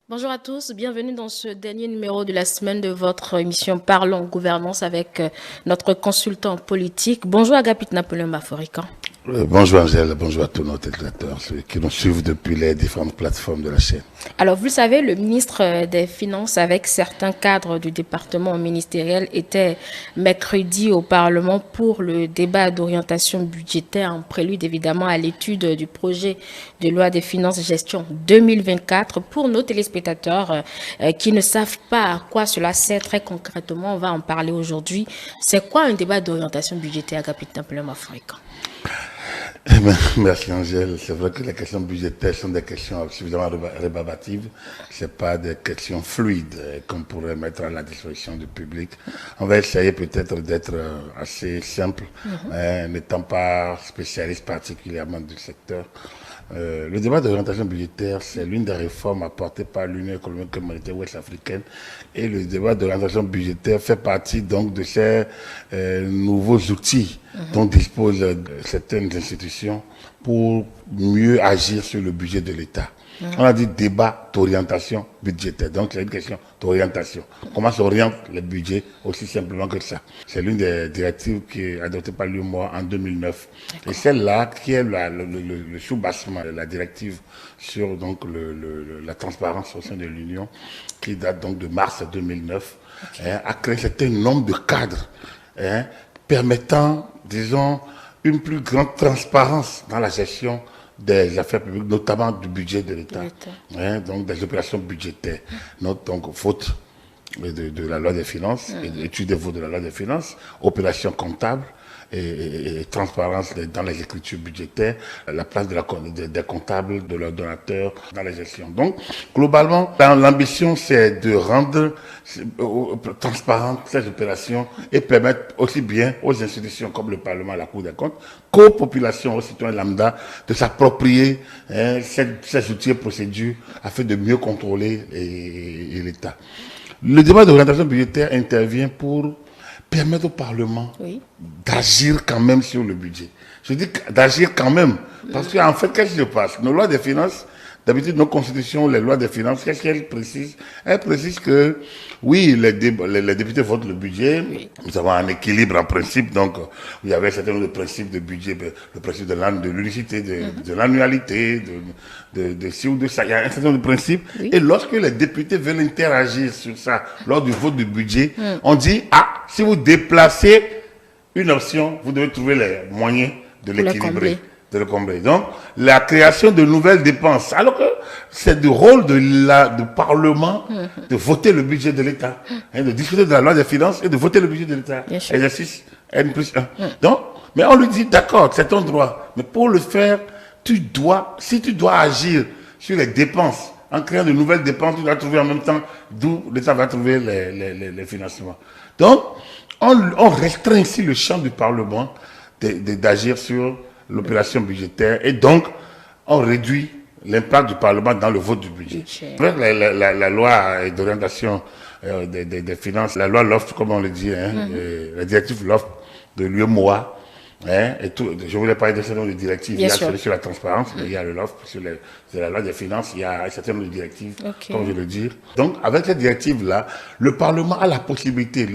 Bonjour à tous, bienvenue dans ce dernier numéro de la semaine de votre émission Parlons gouvernance avec notre consultant politique. Bonjour Agapit Napoléon Baforican. Bonjour Angèle, bonjour à tous nos téléspectateurs, ceux qui nous suivent depuis les différentes plateformes de la chaîne. Alors vous le savez, le ministre des Finances avec certains cadres du département ministériel était mercredi au Parlement pour le débat d'orientation budgétaire en prélude évidemment à l'étude du projet de loi des finances gestion 2024. Pour nos téléspectateurs qui ne savent pas à quoi cela sert très concrètement, on va en parler aujourd'hui. C'est quoi un débat d'orientation budgétaire, Agapit Napoléon Baforican? Merci Angèle. C'est vrai que les questions budgétaires sont des questions suffisamment rébarbatives. Ce pas des questions fluides qu'on pourrait mettre à la disposition du public. On va essayer peut-être d'être assez simple, n'étant pas spécialiste particulièrement du secteur. Le débat d'orientation budgétaire, c'est l'une des réformes apportées par l'Union économique et monétaire ouest-africaine. Et le débat d'orientation budgétaire fait partie donc de ces nouveaux outils dont disposent certaines institutions pour mieux agir sur le budget de l'État. On a dit débat d'orientation budgétaire. Donc, c'est une question d'orientation. Comment s'oriente le budget aussi simplement que ça? C'est l'une des directives qui est adoptée par l'UEMOA en 2009. Et celle-là, qui est le sous-bassement de la directive sur donc, la transparence au sein de l'Union, qui date donc de mars 2009, a créé un certain nombre de cadres permettant, disons, une plus grande transparence dans la gestion des affaires publiques, notamment du budget de l'État, donc des opérations budgétaires. Donc, faute de la loi des finances, étude des votes de la loi des finances, opérations comptables et transparence dans les écritures budgétaires, la place des comptables, de leurs donateurs dans la gestion. Donc, globalement, l'ambition, c'est de rendre transparentes ces opérations et permettre aussi bien aux institutions comme le Parlement, la Cour des comptes, qu'aux populations, aux citoyens lambda, de s'approprier ces outils et procédures afin de mieux contrôler l'État. Le débat d'orientation budgétaire intervient pour permettre au Parlement d'agir quand même sur le budget. Je dis d'agir quand même, parce qu'en fait, qu'est-ce qui se passe? Nos lois de finances, d'habitude, nos constitutions, les lois de finances, qu'est-ce qu'elles précisent? Elles précisent que, oui, les députés votent le budget, nous avons un équilibre en principe, donc il y avait un certain nombre de principes de budget, le principe de l'unicité, de l'annualité, de ci ou de ça, il y a un certain nombre de principes, et lorsque les députés veulent interagir sur ça, lors du vote du budget, on dit, si vous déplacez une option, vous devez trouver les moyens de l'équilibrer, de le combler. Donc, la création de nouvelles dépenses, alors que c'est le rôle du Parlement de voter le budget de l'État, de discuter de la loi des finances et de voter le budget de l'État. Exercice N+1. Donc, mais on lui dit, d'accord, c'est ton droit. Mais pour le faire, si tu dois agir sur les dépenses, en créant de nouvelles dépenses, tu dois trouver en même temps d'où l'État va trouver les financements. Donc, on restreint ici le champ du Parlement d'agir sur l'opération budgétaire et donc on réduit l'impact du Parlement dans le vote du budget. Avec la loi d'orientation des finances, la loi LOFT, comme on le dit, la directive LOFT de l'UEMOA, et tout, je voulais parler d'un certain nombre de directives. Il y a celui sur la transparence, mais il y a le LOFT, sur la loi des finances, il y a un certain nombre de directives, comme je le dis. Donc, avec cette directive-là, le Parlement a la possibilité,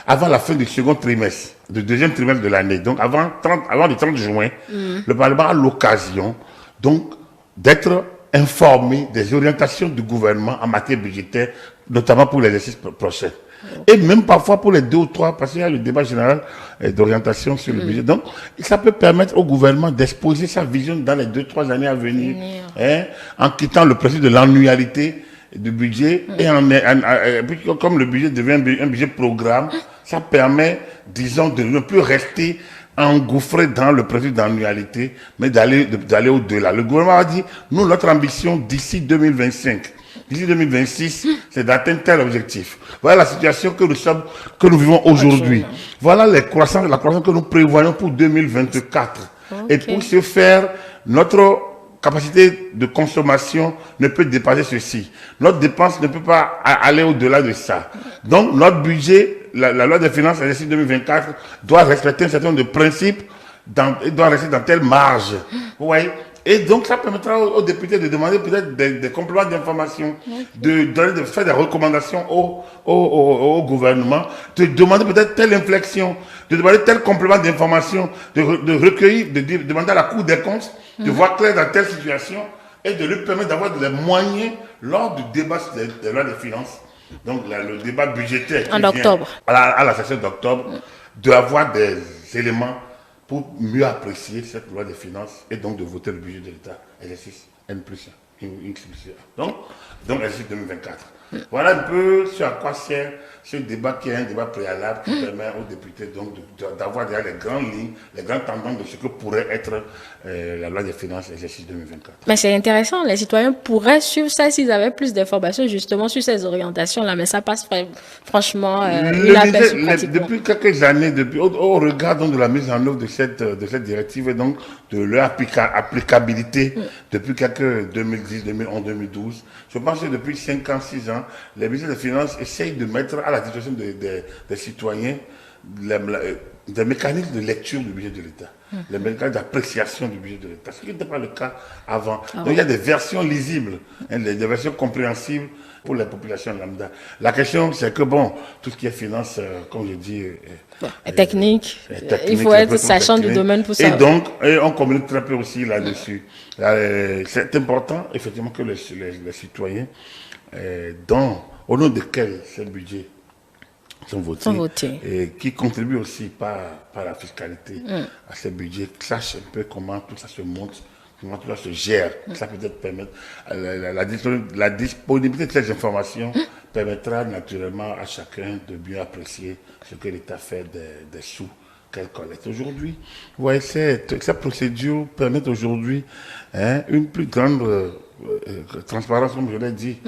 avant la fin du second trimestre, du deuxième trimestre de l'année, donc avant le 30 juin, le Parlement a l'occasion, donc, d'être informé des orientations du gouvernement en matière budgétaire, notamment pour l'exercice prochain. Et même parfois pour les 2 ou 3, parce qu'il y a le débat général d'orientation sur le budget. Donc, ça peut permettre au gouvernement d'exposer sa vision dans les 2-3 années à venir, en quittant le principe de l'annualité du budget. Et comme le budget devient un budget programme, ça permet, disons, de ne plus rester engouffré dans le principe d'annualité, mais d'aller au-delà. Le gouvernement a dit, nous, notre ambition d'ici 2025, d'ici 2026, c'est d'atteindre tel objectif. Voilà la situation que nous vivons aujourd'hui. Voilà la croissance que nous prévoyons pour 2024. Et pour ce faire, notre capacité de consommation ne peut dépasser ceci. Notre dépense ne peut pas aller au-delà de ça. Donc, notre budget, la loi des finances, l'exercice 2024, doit respecter un certain nombre de principes, doit rester dans telle marge. Vous voyez? Et donc, ça permettra aux députés de demander peut-être des compléments d'information, de faire des recommandations au gouvernement, de demander peut-être telle inflexion, de demander tel complément d'information, de recueillir, de demander à la Cour des comptes de voir clair dans telle situation et de lui permettre d'avoir des moyens lors du débat des lois des finances. Donc, le débat budgétaire En octobre. À la session d'octobre, d'avoir des éléments pour mieux apprécier cette loi des finances et donc de voter le budget de l'État, exercice N plus 1, donc exercice 2024. Voilà un peu sur à quoi sert ce débat qui est un débat préalable qui permet aux députés donc d'avoir déjà les grandes lignes, les grandes tendances de ce que pourrait être la loi des finances exercice 2024. Mais c'est intéressant, les citoyens pourraient suivre ça s'ils avaient plus d'informations justement sur ces orientations-là, mais ça passe franchement inaperçu pratiquement. Depuis quelques années, au regard donc, de la mise en œuvre de cette directive et donc de leur applicabilité depuis quelques 2010, 2011, 2012, je pense que depuis 5 ans, 6 ans, les ministères des Finances essayent de mettre à la disposition des citoyens des mécanismes de lecture du budget de l'État, les mécanismes d'appréciation du budget de l'État, ce qui n'était pas le cas avant. Donc il y a des versions lisibles, des versions compréhensibles pour les populations lambda. La question, c'est que bon, tout ce qui est finance, comme je dis, est technique. Il faut être sachant du domaine pour ça. Et donc, on communique très peu aussi là-dessus. C'est important, effectivement, que les citoyens, au nom desquels ces budgets sont votés, et qui contribuent aussi par la fiscalité à ces budgets, sachent un peu comment tout ça se monte, comment tout ça se gère. Ça peut-être permettre la disponibilité de ces informations permettra naturellement à chacun de bien apprécier ce que l'État fait des sous qu'elle collecte. Aujourd'hui, vous voyez, cette procédure permet aujourd'hui une plus grande transparence, comme je l'ai dit.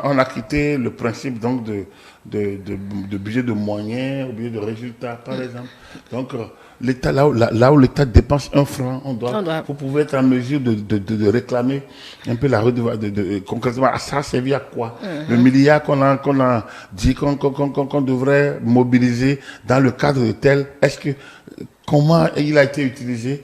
On a quitté le principe donc de budget de moyens au budget de résultats, par exemple. Donc, l'État, là où l'État dépense 1 franc, vous pouvez être en mesure de réclamer un peu la redevance, concrètement, ça a servi à quoi? Le milliard qu'on a dit qu'on devrait mobiliser dans le cadre de tel, comment il a été utilisé?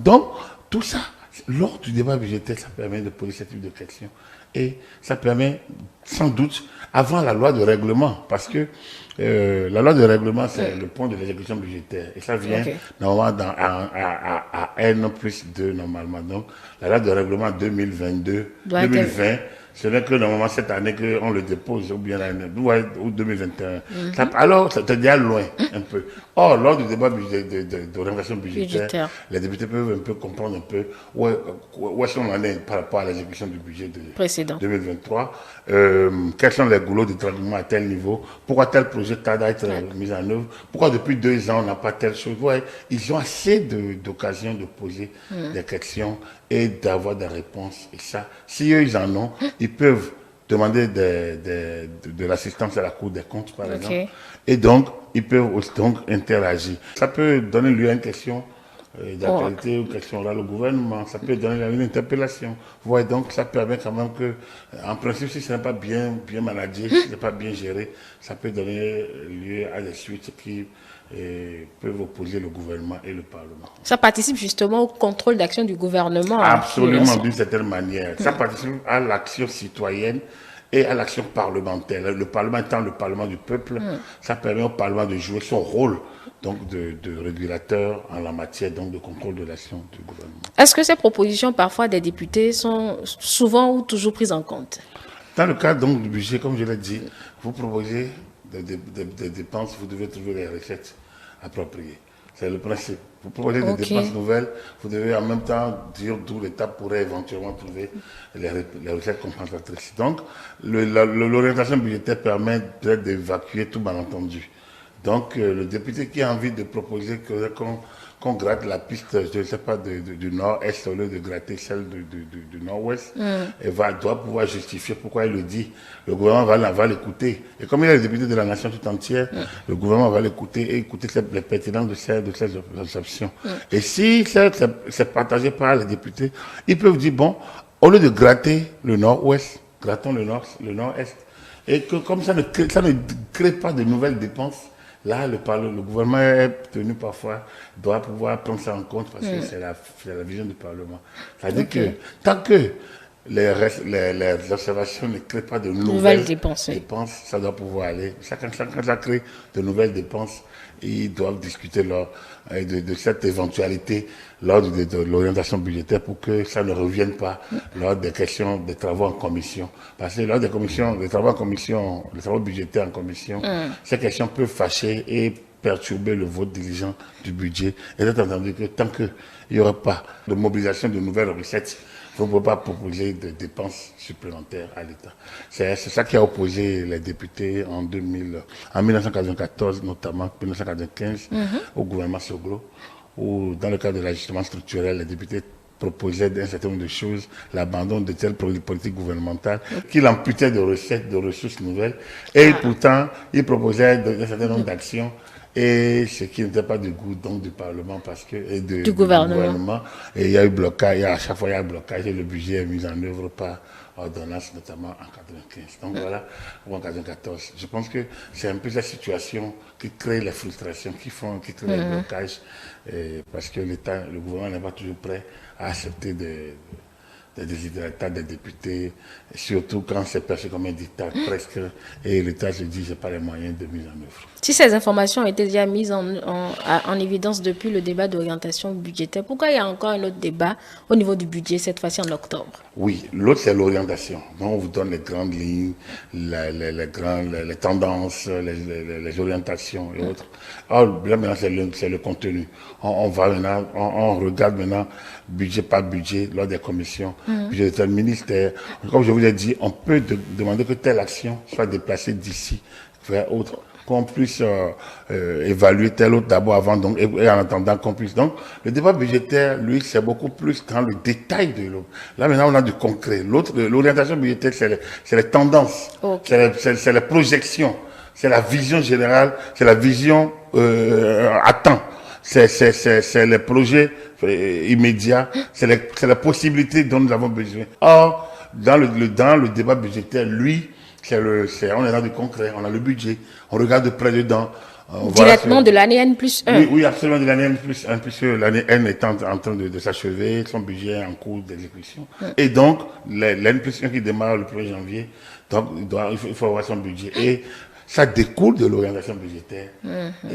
Donc, tout ça, lors du débat budgétaire, ça permet de poser ce type de questions. Et ça permet, sans doute, avant la loi de règlement, parce que la loi de règlement, c'est le point de l'exécution budgétaire. Et ça vient normalement à N plus 2, normalement. Donc, la loi de règlement 2020, ce n'est que normalement cette année qu'on le dépose, ou bien ou 2021. Alors, c'est déjà loin, un peu. Or, lors du débat d'orientation budgétaire, les députés peuvent un peu comprendre un peu où est-ce qu'on en est par rapport à l'exécution du budget de 2023. Quels sont les goulots de traitement à tel niveau? Pourquoi tel projet tarde à être mis en œuvre? Pourquoi depuis 2 ans on n'a pas telle chose? Ouais, ils ont assez d'occasions de poser des questions et d'avoir des réponses. Et ça, si eux ils en ont, ils peuvent demander de l'assistance à la Cour des comptes, par exemple. Et donc, ils peuvent aussi donc interagir. Ça peut donner lieu à une question d'actualité ou question orale au gouvernement. Ça peut donner lieu à une interpellation. Vous voyez, donc ça permet quand même que, en principe, si ce n'est pas bien managé, si ce n'est pas bien géré, ça peut donner lieu à des suites qui peuvent opposer le gouvernement et le Parlement. Ça participe justement au contrôle d'action du gouvernement. Absolument, d'une certaine manière. Ça participe à l'action citoyenne et à l'action parlementaire. Le Parlement étant le Parlement du peuple, ça permet au Parlement de jouer son rôle donc de régulateur en la matière donc de contrôle de l'action du gouvernement. Est-ce que ces propositions parfois des députés sont souvent ou toujours prises en compte? Dans le cadre donc du budget, comme je l'ai dit, vous proposez des dépenses, vous devez trouver les recettes appropriées. C'est le principe. Vous proposez des dépenses nouvelles, vous devez en même temps dire d'où l'État pourrait éventuellement trouver les recettes compensatrices. Donc, l'orientation budgétaire permet peut-être d'évacuer tout malentendu. Donc, le député qui a envie de proposer qu'on gratte la piste, je ne sais pas, du nord-est au lieu de gratter celle du nord-ouest, et doit pouvoir justifier pourquoi il le dit. Le gouvernement va l'écouter. Et comme il est le député de la nation tout entière, le gouvernement va l'écouter et écouter les pertinences de ces options. Et si c'est partagé par les députés, ils peuvent dire, bon, au lieu de gratter le nord-ouest, grattons le nord-est. Et que comme ça ne crée pas de nouvelles dépenses, Là, le gouvernement est tenu parfois, doit pouvoir prendre ça en compte parce que c'est la vision du Parlement. C'est-à-dire que tant que les observations ne créent pas de nouvelles dépenses, ça doit pouvoir aller. Quand ça crée de nouvelles dépenses, ils doivent discuter de cette éventualité lors de l'orientation budgétaire pour que ça ne revienne pas lors des questions des travaux en commission. Parce que lors des travaux en commission, les travaux budgétaires en commission, ces questions peuvent fâcher et perturber le vote diligent du budget. Et c'est entendu que tant qu'il n'y aura pas de mobilisation de nouvelles recettes, vous ne pouvez pas proposer de dépenses supplémentaires à l'État. C'est ça qui a opposé les députés en 1994, notamment 1995, au gouvernement Soglo, où dans le cadre de l'ajustement structurel, les députés proposaient un certain nombre de choses, l'abandon de telles politiques gouvernementales, qui l'amputaient de recettes, de ressources nouvelles, et pourtant, ils proposaient un certain nombre d'actions et ce qui n'était pas du goût donc du Parlement parce que du gouvernement. Et il y a eu blocage, à chaque fois il y a eu blocage et le budget est mis en œuvre par ordonnance, notamment en 1995. Donc voilà, ou en 1994. Je pense que c'est un peu la situation qui crée les frustrations, qui crée les blocages, parce que le gouvernement n'est pas toujours prêt à accepter des désidératas des députés, surtout quand c'est perçu comme un dictat presque, et l'État se dit, je n'ai pas les moyens de mise en œuvre. Si ces informations ont été déjà mises en évidence depuis le débat d'orientation budgétaire, pourquoi il y a encore un autre débat au niveau du budget, cette fois-ci en octobre? Oui, l'autre c'est l'orientation. Donc on vous donne les grandes lignes, les tendances, les orientations et autres. Alors là maintenant c'est le contenu. On va maintenant, on regarde maintenant budget par budget lors des commissions, budget de tel ministère. Comme je vous ai dit, on peut demander que telle action soit déplacée d'ici vers autre, qu'on puisse évaluer tel autre d'abord avant, donc, et en attendant qu'on puisse. Donc, le débat budgétaire, lui, c'est beaucoup plus dans le détail de l'autre. Là, maintenant, on a du concret. L'orientation budgétaire, c'est les tendances, c'est les projections, c'est la vision générale, c'est la vision à temps. C'est les projets immédiats, c'est les possibilités dont nous avons besoin. Or, dans le débat budgétaire, lui, on est dans du concret, on a le budget, on regarde de près dedans. Directement de l'année N+1. Oui, absolument, de l'année N+1, puisque l'année N est en train de s'achever, son budget est en cours d'exécution. Et donc, l'N+1 qui démarre le 1er janvier, donc il faut avoir son budget. Et ça découle de l'orientation budgétaire.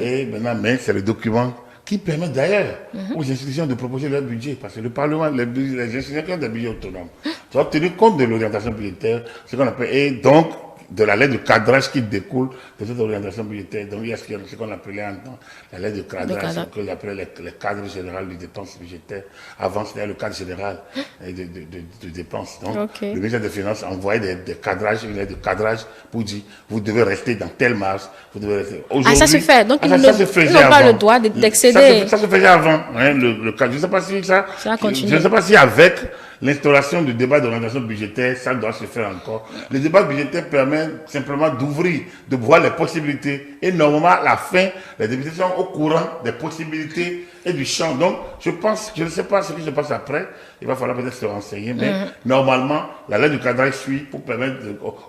Et maintenant, mais c'est le document qui permet d'ailleurs aux institutions de proposer leur budget, parce que le Parlement, les institutions qui ont des budgets autonomes doivent tenir compte de l'orientation budgétaire, ce qu'on appelle, et donc de la lettre de cadrage qui découle de cette orientation budgétaire. Donc il y a ce qu'on appelait en temps la lettre de cadrage, ce qu'on appelait les cadres généraux de dépenses budgétaires. Avant, c'était le cadre général de dépenses. Donc le ministère des Finances envoyait des cadrages, une lettre de cadrage pour dire, vous devez rester dans telle marge, vous devez rester. Ça se fait, donc ils n'ont pas le droit d'excéder. Ça se faisait avant, hein, le cadre. Je ne sais pas si je ne sais pas si avec l'instauration du débat d'orientation budgétaire, ça doit se faire encore. Le débat budgétaire permet simplement d'ouvrir, de voir les possibilités. Et normalement, à la fin, les députés sont au courant des possibilités et du champ. Donc, je ne sais pas ce qui se passe après. Il va falloir peut-être se renseigner. Mais normalement, la lettre du cadrage suit pour permettre,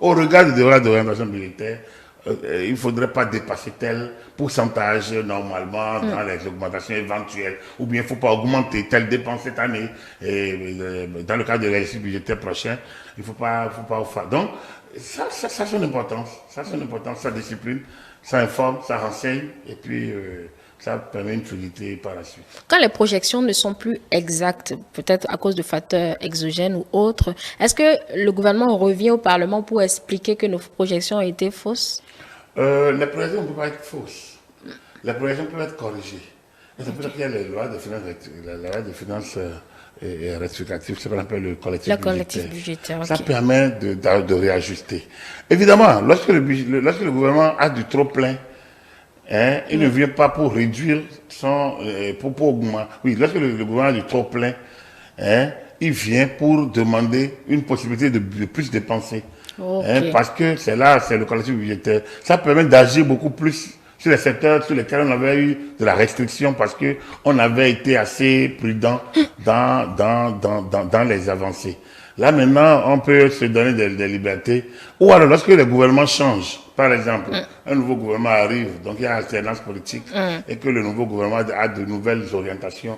au regard du débat d'orientation budgétaire, il ne faudrait pas dépasser tel pourcentage normalement dans les augmentations éventuelles, ou bien il ne faut pas augmenter telle dépense cette année, et dans le cadre de l'exercice budgétaire prochain, il ne faut pas faire. Donc, ça a son importance, ça discipline, ça informe, ça renseigne, et puis ça permet une fluidité par la suite. Quand les projections ne sont plus exactes, peut-être à cause de facteurs exogènes ou autres, est-ce que le gouvernement revient au Parlement pour expliquer que nos projections ont été fausses? Les projections ne peuvent pas être fausses. Les projections peuvent être corrigées. C'est pour ça qu'il y a la loi de finances rectificative, ce qu'on appelle le collectif budgétaire. Ça permet de réajuster. Évidemment, lorsque le gouvernement a du trop plein, il ne vient pas pour réduire pour augmenter. Oui, lorsque le gouvernement a du trop plein, il vient pour demander une possibilité de plus dépenser. Parce que c'est le collectif budgétaire. Ça permet d'agir beaucoup plus sur les secteurs sur lesquels on avait eu de la restriction parce que on avait été assez prudent dans les avancées. Là maintenant, on peut se donner des libertés. Ou alors lorsque le gouvernement change, Par exemple, un nouveau gouvernement arrive, donc il y a alternance politique, et que le nouveau gouvernement a de nouvelles orientations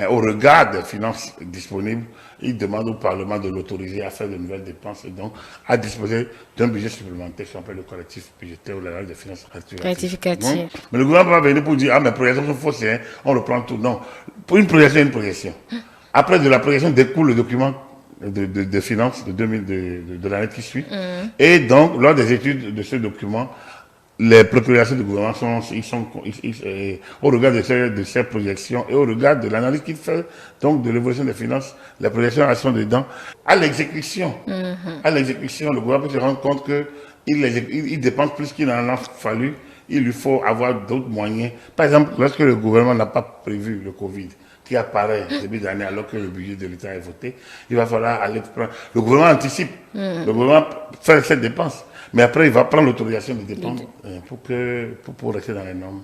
au regard des finances disponibles, il demande au Parlement de l'autoriser à faire de nouvelles dépenses et donc à disposer d'un budget supplémentaire, ce qu'on appelle le collectif budgétaire ou la loi des finances rectificative. Mais le gouvernement va venir pour dire, ah, mes projections sont fausses, hein, on reprend tout. Non, pour une projection, une projection. Après, de la projection découle le document de finances de l'année qui suit. Et donc, lors des études de ce document, les procurations du gouvernement au regard de ces projections et au regard de l'analyse qu'il fait, donc de l'évolution des finances, les projections elles sont dedans. À l'exécution, le gouvernement peut se rendre compte qu'il dépense plus qu'il en a fallu. Il lui faut avoir d'autres moyens. Par exemple, lorsque le gouvernement n'a pas prévu le Covid, qui apparaît début d'année alors que le budget de l'État est voté, il va falloir aller prendre. Le gouvernement anticipe, le gouvernement fait cette dépense, mais après il va prendre l'autorisation de dépenses pour rester dans les normes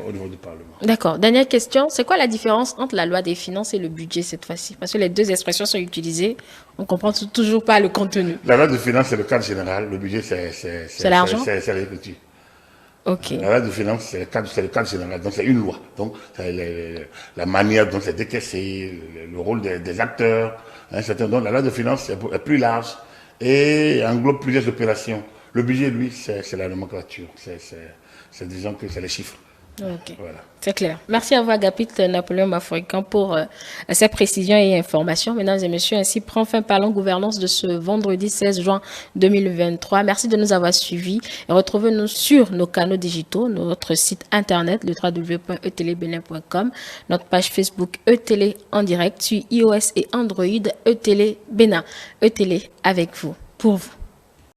au niveau du Parlement. D'accord. Dernière question, c'est quoi la différence entre la loi des finances et le budget cette fois-ci? Parce que les deux expressions sont utilisées, on ne comprend toujours pas le contenu. La loi des finances, c'est le cadre général, le budget, c'est l'argent? C'est l'écriture. Ok. La loi de finances, c'est le cadre général, donc c'est une loi. Donc, la manière dont c'est décaissé, le rôle des acteurs, donc la loi de finances est plus large et englobe plusieurs opérations. Le budget, lui, c'est la nomenclature, disons que c'est les chiffres. Ok, voilà. C'est clair. Merci à vous, Agapit Napoléon Mafouikan, pour ces précisions et informations. Mesdames et messieurs, ainsi prend fin Parlons Gouvernance de ce vendredi 16 juin 2023. Merci de nous avoir suivis et retrouvez-nous sur nos canaux digitaux, notre site internet, le www.etelebenin.com, notre page Facebook ETélé en direct sur iOS et Android, ETélé Bénin. ETélé avec vous, pour vous.